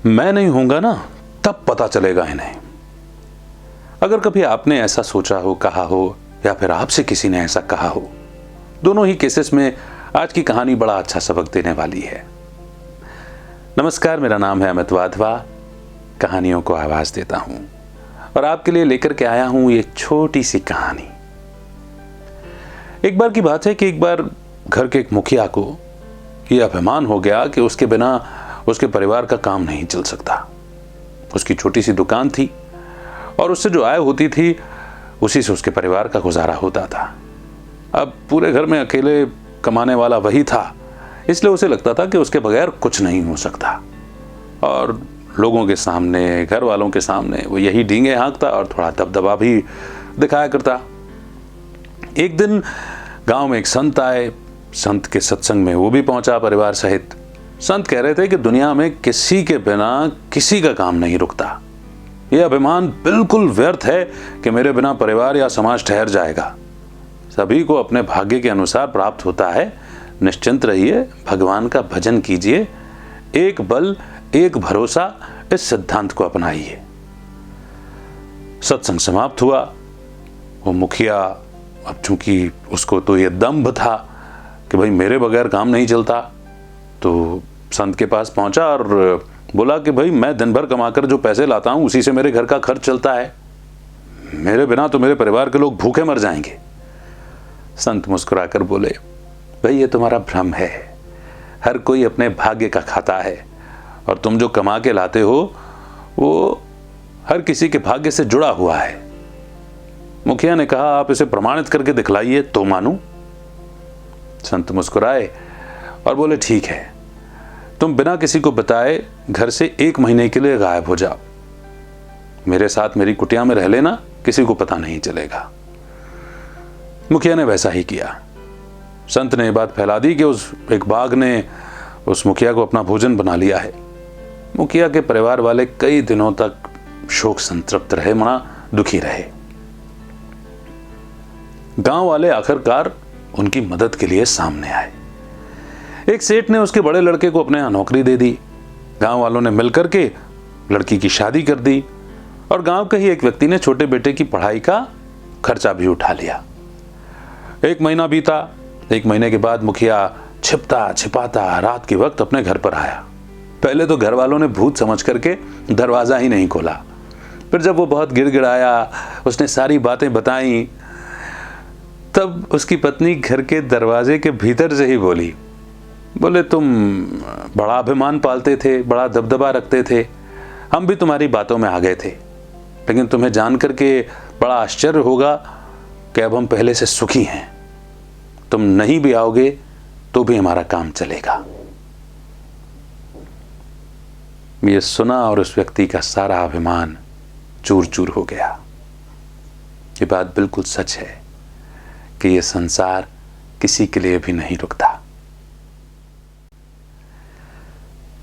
मैं नहीं होऊंगा ना तब पता चलेगा इन्हें। अगर कभी आपने ऐसा सोचा हो, कहा हो, या फिर आपसे किसी ने ऐसा कहा हो, दोनों ही केसेस में आज की कहानी बड़ा अच्छा सबक देने वाली है। नमस्कार, मेरा नाम है अमित वाधवा। कहानियों को आवाज देता हूं और आपके लिए लेकर के आया हूं ये छोटी सी कहानी। एक बार की बात है कि एक बार घर के एक मुखिया को यह अभिमान हो गया कि उसके बिना उसके परिवार का काम नहीं चल सकता। उसकी छोटी सी दुकान थी और उससे जो आय होती थी उसी से उसके परिवार का गुजारा होता था। अब पूरे घर में अकेले कमाने वाला वही था, इसलिए उसे लगता था कि उसके बगैर कुछ नहीं हो सकता। और लोगों के सामने, घर वालों के सामने वो यही डींगे हाँकता और थोड़ा दबदबा भी दिखाया करता। एक दिन गांव में एक संत आए। संत के सत्संग में वो भी पहुंचा परिवार सहित। संत कह रहे थे कि दुनिया में किसी के बिना किसी का काम नहीं रुकता। यह अभिमान बिल्कुल व्यर्थ है कि मेरे बिना परिवार या समाज ठहर जाएगा। सभी को अपने भाग्य के अनुसार प्राप्त होता है। निश्चिंत रहिए, भगवान का भजन कीजिए, एक बल एक भरोसा, इस सिद्धांत को अपनाइए। सत्संग समाप्त हुआ। वो मुखिया, अब चूंकि उसको तो ये दंभ था कि भाई मेरे बगैर काम नहीं चलता, तो संत के पास पहुंचा और बोला कि भाई मैं दिन भर कमाकर जो पैसे लाता हूं उसी से मेरे घर का खर्च चलता है। मेरे बिना तो मेरे परिवार के लोग भूखे मर जाएंगे। संत मुस्कुराकर बोले, भाई ये तुम्हारा भ्रम है। हर कोई अपने भाग्य का खाता है और तुम जो कमा के लाते हो वो हर किसी के भाग्य से जुड़ा हुआ है। मुखिया ने कहा, आप इसे प्रमाणित करके दिखलाइए तो मानूं। संत मुस्कुराए और बोले, ठीक है, तुम बिना किसी को बताए घर से 1 महीने के लिए गायब हो जाओ। मेरे साथ मेरी कुटिया में रह लेना, किसी को पता नहीं चलेगा। मुखिया ने वैसा ही किया। संत ने यह बात फैला दी कि उस एक बाघ ने उस मुखिया को अपना भोजन बना लिया है। मुखिया के परिवार वाले कई दिनों तक शोक संतृप्त रहे, मना दुखी रहे। गांव वाले आखिरकार उनकी मदद के लिए सामने आए। एक सेठ ने उसके बड़े लड़के को अपने यहां नौकरी दे दी। गांव वालों ने मिलकर के लड़की की शादी कर दी और गांव के ही एक व्यक्ति ने छोटे बेटे की पढ़ाई का खर्चा भी उठा लिया। 1 महीना बीता। 1 महीने के बाद मुखिया छिपता छिपाता रात के वक्त अपने घर पर आया। पहले तो घर वालों ने भूत समझ करके दरवाजा ही नहीं खोला। फिर जब वो बहुत गिड़गिड़ाया, उसने सारी बातें बताई, तब उसकी पत्नी घर के दरवाजे के भीतर से ही बोली, बोले तुम बड़ा अभिमान पालते थे, बड़ा दबदबा रखते थे, हम भी तुम्हारी बातों में आ गए थे, लेकिन तुम्हें जान करके बड़ा आश्चर्य होगा कि अब हम पहले से सुखी हैं। तुम नहीं भी आओगे तो भी हमारा काम चलेगा। ये सुना और उस व्यक्ति का सारा अभिमान चूर चूर हो गया। ये बात बिल्कुल सच है कि ये संसार किसी के लिए भी नहीं रुकता।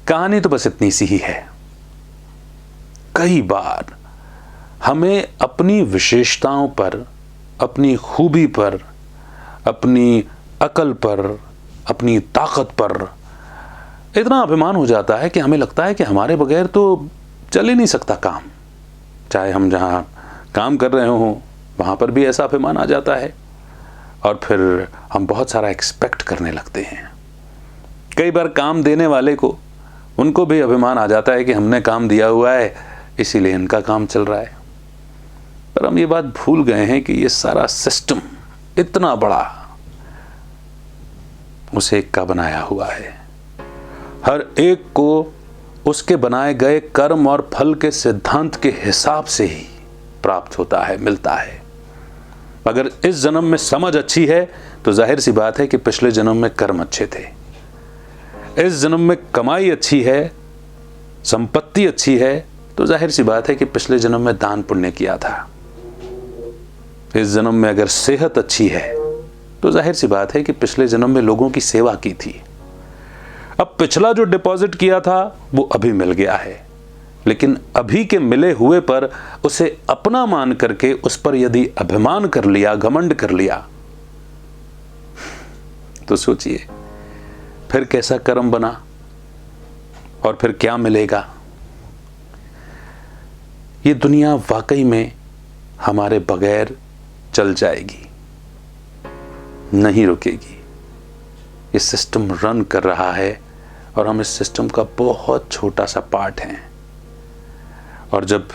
कहानी तो बस इतनी सी ही है। कई बार हमें अपनी विशेषताओं पर, अपनी खूबी पर, अपनी अकल पर, अपनी ताकत पर इतना अभिमान हो जाता है कि हमें लगता है कि हमारे बगैर तो चल ही नहीं सकता काम। चाहे हम जहाँ काम कर रहे हों वहाँ पर भी ऐसा अभिमान आ जाता है और फिर हम बहुत सारा एक्सपेक्ट करने लगते हैं। कई बार काम देने वाले को, उनको भी अभिमान आ जाता है कि हमने काम दिया हुआ है इसीलिए इनका काम चल रहा है। पर हम ये बात भूल गए हैं कि ये सारा सिस्टम इतना बड़ा उस एक का बनाया हुआ है। हर एक को उसके बनाए गए कर्म और फल के सिद्धांत के हिसाब से ही प्राप्त होता है, मिलता है। अगर इस जन्म में समझ अच्छी है तो जाहिर सी बात है कि पिछले जन्म में कर्म अच्छे थे। इस जन्म में कमाई अच्छी है, संपत्ति अच्छी है, तो जाहिर सी बात है कि पिछले जन्म में दान पुण्य किया था। इस जन्म में अगर सेहत अच्छी है तो जाहिर सी बात है कि पिछले जन्म में लोगों की सेवा की थी। अब पिछला जो डिपॉजिट किया था वो अभी मिल गया है, लेकिन अभी के मिले हुए पर उसे अपना मान करके उस पर यदि अभिमान कर लिया, घमंड कर लिया, तो सोचिए फिर कैसा कर्म बना और फिर क्या मिलेगा। ये दुनिया वाकई में हमारे बगैर चल जाएगी, नहीं रुकेगी। ये सिस्टम रन कर रहा है और हम इस सिस्टम का बहुत छोटा सा पार्ट हैं। और जब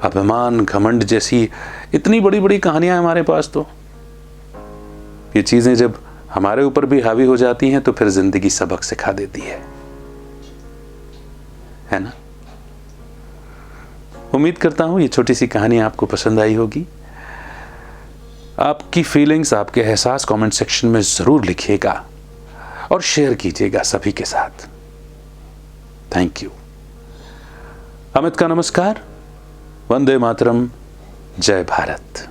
अभिमान, घमंड जैसी इतनी बड़ी बड़ी कहानियां हमारे पास, तो ये चीजें जब हमारे ऊपर भी हावी हो जाती हैं तो फिर जिंदगी सबक सिखा देती है ना। उम्मीद करता हूं ये छोटी सी कहानी आपको पसंद आई होगी। आपकी फीलिंग्स, आपके एहसास कमेंट सेक्शन में जरूर लिखिएगा और शेयर कीजिएगा सभी के साथ। Thank you. अमित का नमस्कार। वंदे मातरम। जय भारत।